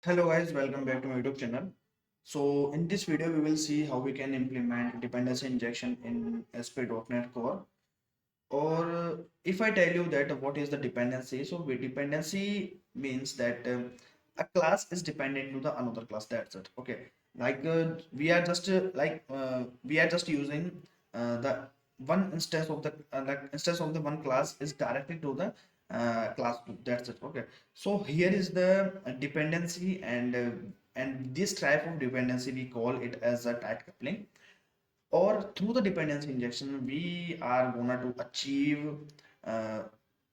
Hello guys, welcome back to my YouTube channel. So in this video we will see how we can implement dependency injection in ASP.NET Core. Or if I tell you that what is the dependency, so dependency means that a class is dependent to the another class. That's it. Okay, like we are just using the one instance of the instance of the one class is directly to the class 2. That's it. Okay, so here is the dependency, and this type of dependency we call it as a tight coupling. Or through the dependency injection we are gonna to achieve uh,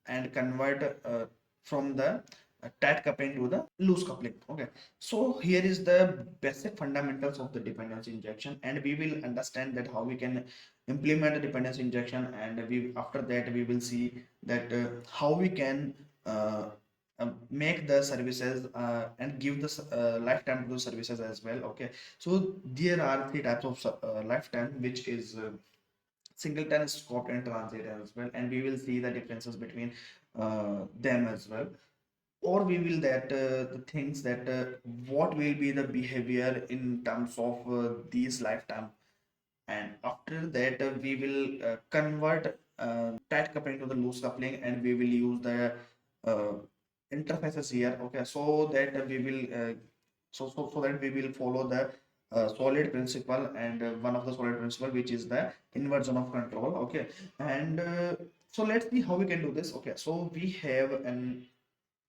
and convert from the tight coupling to the loose coupling. Okay, so here is the basic fundamentals of the dependency injection, and we will understand that how we can implement the dependency injection, and we after that we will see that how we can uh, make the services and give the lifetime to the services as well. Okay, so there are three types of lifetime, which is singleton, scoped, and transient as well, and we will see the differences between them as well. Or we will that the things that what will be the behavior in terms of these lifetime, and after that we will convert tight coupling to the loose coupling, and we will use the uh, interfaces here. Okay, so that we will so that we will follow the solid principle, and one of the solid principle, which is the inversion of control. Okay, and so let's see how we can do this. Okay, so we have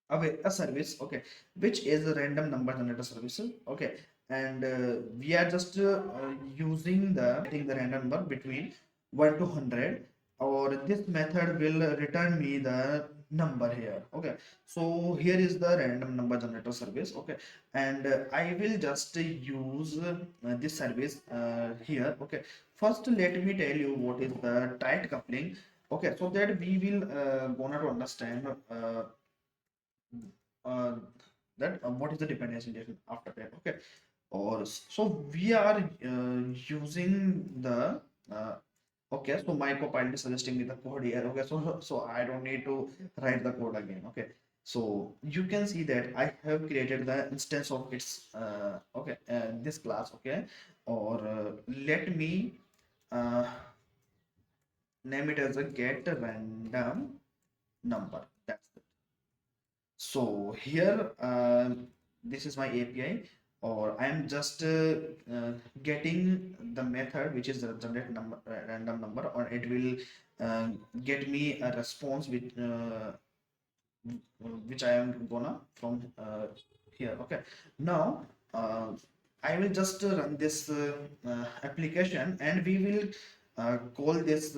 a service, okay, which is a random number generator services. Okay, and we are just using the getting the random number between 1 to 100, or this method will return me the number here. Okay, so here is the random number generator service. Okay, and I will just use this service here. Okay, first let me tell you what is the tight coupling. Okay, so that we will gonna to understand uh, that what is the dependency injection after that. Okay, or so we are using the okay, so my copilot is suggesting me the code here. Okay, so I don't need to write the code again. Okay, so you can see that I have created the instance of its okay, this class. Okay, or let me uh, name it as a get random number. That's it. So here, this is my API, or I am just getting the method which is the generate number, random number, or it will uh, get me a response which I am gonna from here. Okay, now I will just run this application, and we will call this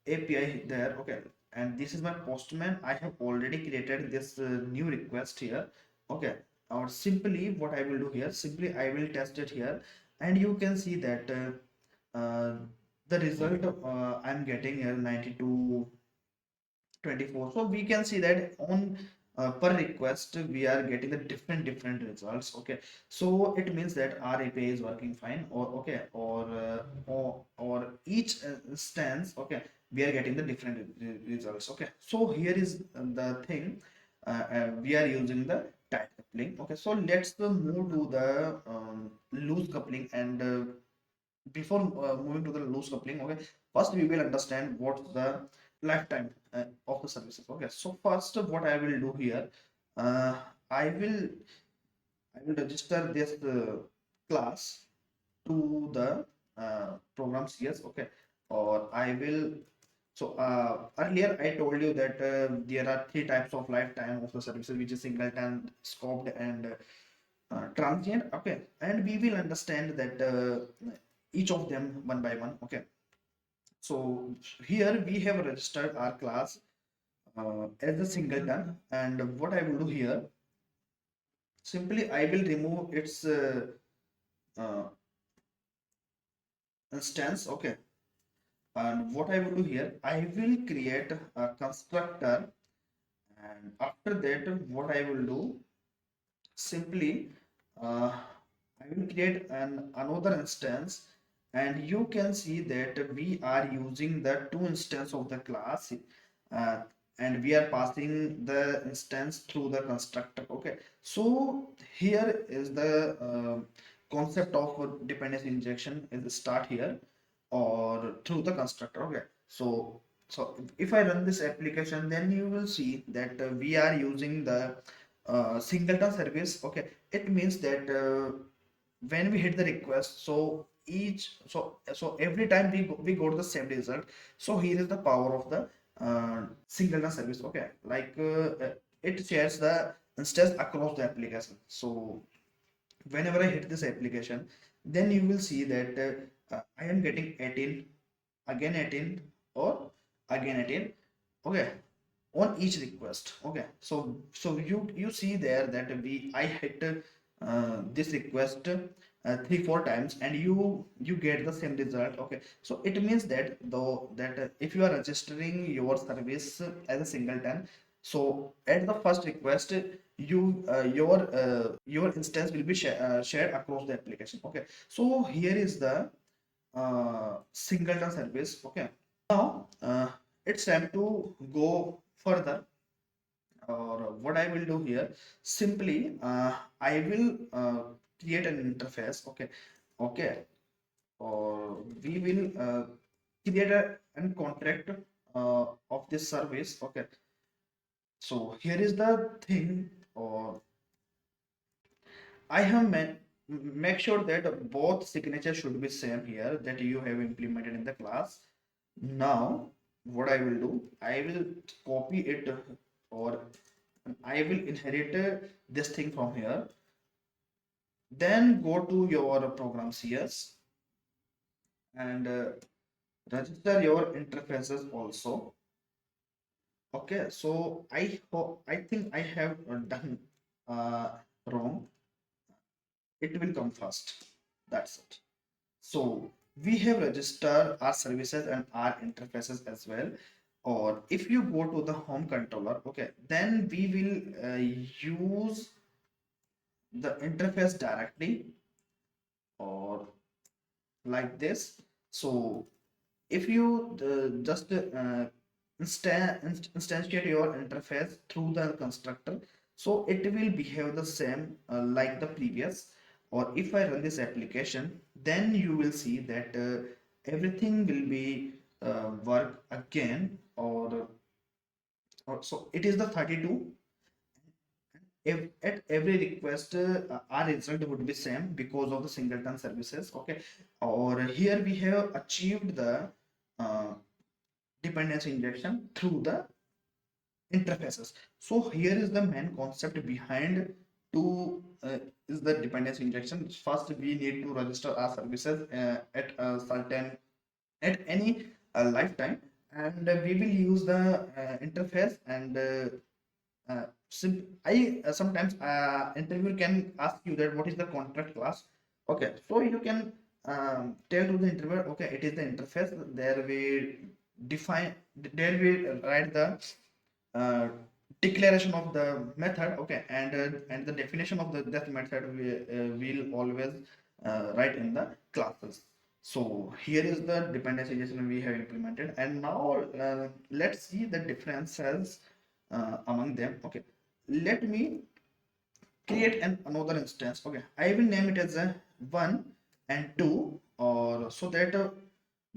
API there. Okay, and this is my postman. I have already created this new request here. Okay, or simply what I will do here, simply I will test it here, and you can see that the result I'm getting here 92 24. So we can see that on per request we are getting the different results. Okay, so it means that our API is working fine. Or okay, or each instance, okay, we are getting the different results. Okay, so here is the thing, we are using the tight coupling. Okay, so let's move to the loose coupling, and before moving to the loose coupling, okay, first we will understand what's the lifetime of the services. Okay, so first what I will do here, uh, i will I will register this class to the program CS. Okay, or I will, so earlier I told you that there are three types of lifetime of the services, which is singleton, scoped, and transient. Okay, and we will understand that each of them one by one. Okay, so here we have registered our class as a singleton, and what I will do here, simply I will remove its uh, instance. Okay, and what I will do here, I will create a constructor, and after that what I will do, simply I will create an another instance, and you can see that we are using the two instance of the class. and we are passing the instance through the constructor. Okay, so here is the concept of dependency injection is start here or through the constructor. Okay, so if I run this application, then you will see that we are using the singleton service. Okay, it means that when we hit the request, so every time we go to the same result. So here is the power of the singleton service. Okay, like it shares the instance across the application. So whenever I hit this application, then you will see that I am getting 18, again 18, or again 18. Okay, on each request. Okay, so you see there that I hit this request 3-4 times, and you get the same result. Okay, so it means that though that if you are registering your service as a singleton, so at the first request your instance will be shared across the application. Okay, so here is the singleton service. Okay, now it's time to go further. Or what I will do here, simply I will create an interface. Okay, okay, or we will create an contract of this service. Okay, so here is the thing, or I have make sure that both signatures should be same here that you have implemented in the class. Now, what I will do, I will copy it, or I will inherit this thing from here. Then go to your program CS and register your interfaces also. Okay, so I think I have done uh, wrong. It will come first. That's it. So we have registered our services and our interfaces as well. Or if you go to the home controller, okay, then we will use the interface directly, or like this. So if you just instantiate your interface through the constructor, so it will behave the same like the previous. Or if I run this application, then you will see that everything will be work again, or so it is the 32. If at every request our result would be same because of the singleton services. Okay, or here we have achieved the uh, dependency injection through the interfaces. So here is the main concept behind to is the dependency injection. First we need to register our services at a certain, at any lifetime, and we will use the interface. And I sometimes interviewer can ask you that what is the contract class. Okay, so you can tell to the interviewer, okay, it is the interface. There we define, there we write the uh, declaration of the method. Okay, and the definition of that method we will always write in the classes. So here is the dependency injection we have implemented, and now let's see the differences among them. Okay, let me create another instance. Okay, I will name it as a 1 and 2, or so that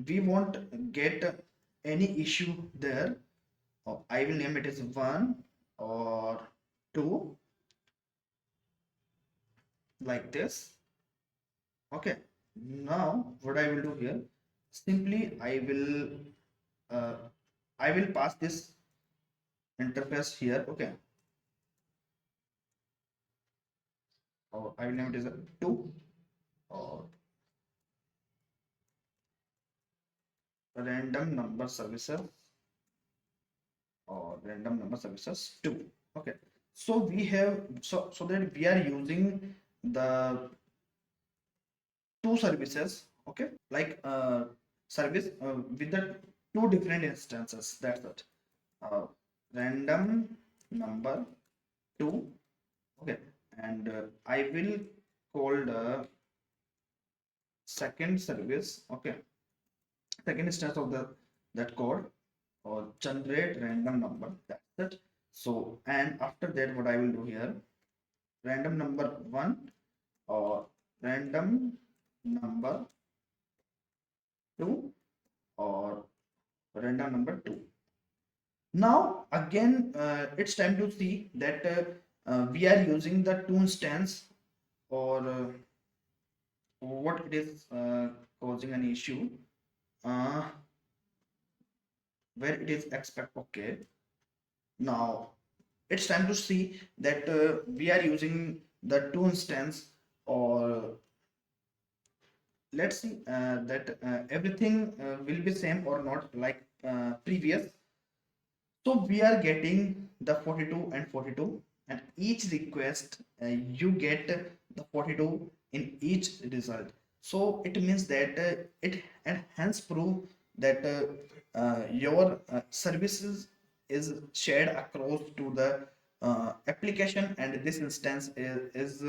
we won't get any issue there. I will name it as 1 or 2, like this. Okay, now what I will do here, simply uh, I will pass this interface here. Okay, or I will name it as a 2, or random number services, or random number services 2. Okay, so we have, so that we are using the two services. Okay, like service with the two different instances. That's it. uh, Random number 2. Okay, and I will call the second service. Okay, second instance of the that code. or generate random number. That's it. So, and after that, what I will do here, random number 1 or random number 2 or random number 2. Now again, it's time to see that we are using the two instance, or what it is causing an issue, uh, where it is expect. Okay, now it's time to see that we are using the two instance, or let's see that everything will be same or not like previous. So we are getting the 42 and 42, and each request you get the 42 in each result. So it means that it and hence prove that your services is shared across to the application, and this instance is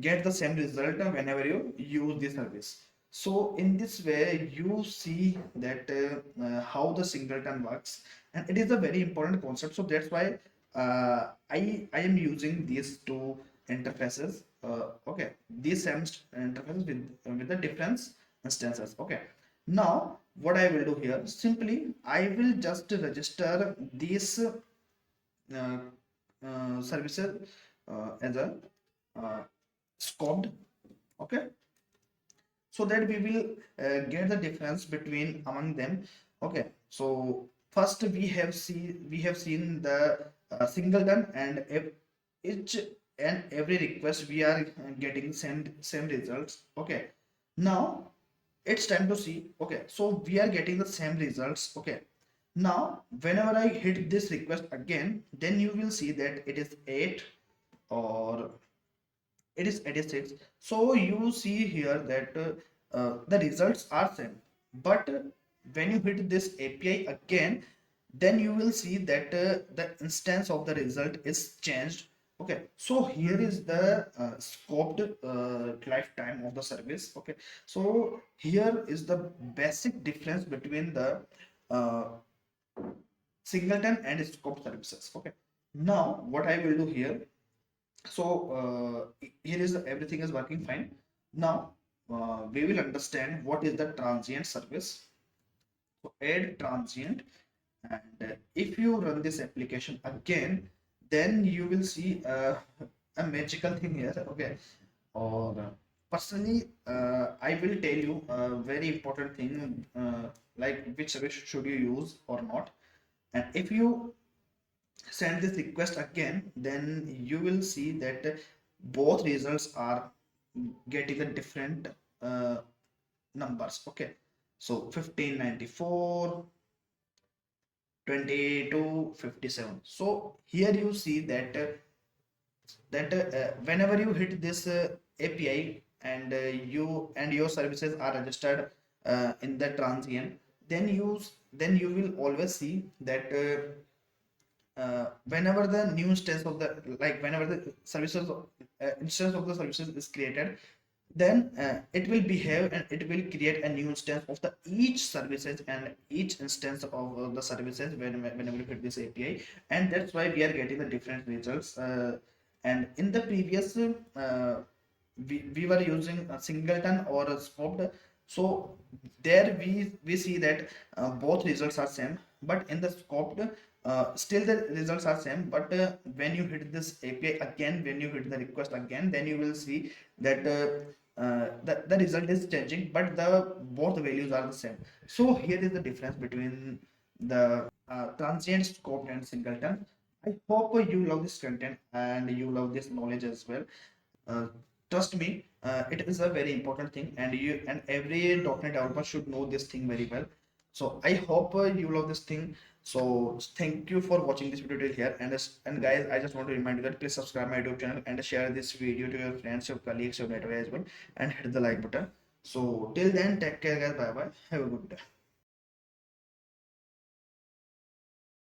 get the same result whenever you use the service. So in this way you see that how the singleton works, and it is a very important concept. So that's why I am using these two interfaces. Okay, these same interfaces with the different instances. Okay, now what I will do here, simply I will just register these services as a uh, scoped. Okay, so that we will get the difference between among them. Okay, so first we have seen the singleton, and each and every request we are getting same results. Okay, now it's time to see. Okay, so we are getting the same results. Okay, now whenever I hit this request again, then you will see that it is 8 or it is 86. So you see here that the results are same, but when you hit this API again, then you will see that the instance of the result is changed. Okay, so here is the scoped lifetime of the service. Okay, so here is the basic difference between the uh, singleton and scope services. Okay, now what I will do here, so here is everything is working fine. Now we will understand what is the transient service. So add transient, and if you run this application again, then you will see a magical thing here. Okay, or personally I will tell you a very important thing, like which service should you use or not. And if you send this request again, then you will see that both results are getting the different numbers. Okay, so 1594, 22, 57. So here you see that whenever you hit this API, and you and your services are registered in the transient, then you will always see that whenever the new instance of the, like whenever the services instance of the services is created, then it will behave and it will create a new instance of the each services and each instance of the services whenever you hit this API. And that's why we are getting the different results. And in the previous we were using a singleton or a scoped. So there we see that both results are same, but in the scoped still the results are same. But when you hit this API again, when you hit the request again, then you will see that the result is changing, but the both values are the same. So here is the difference between the transient, scoped, and singleton. I hope you love this content and you love this knowledge as well. uh, Trust me, it is a very important thing, and you and every .NET developer should know this thing very well. So I hope you love this thing. So thank you for watching this video till here. And guys, I just want to remind you that please subscribe my YouTube channel and share this video to your friends, your colleagues, your network as well, and hit the like button. So till then, take care, guys. Bye bye. Have a good day.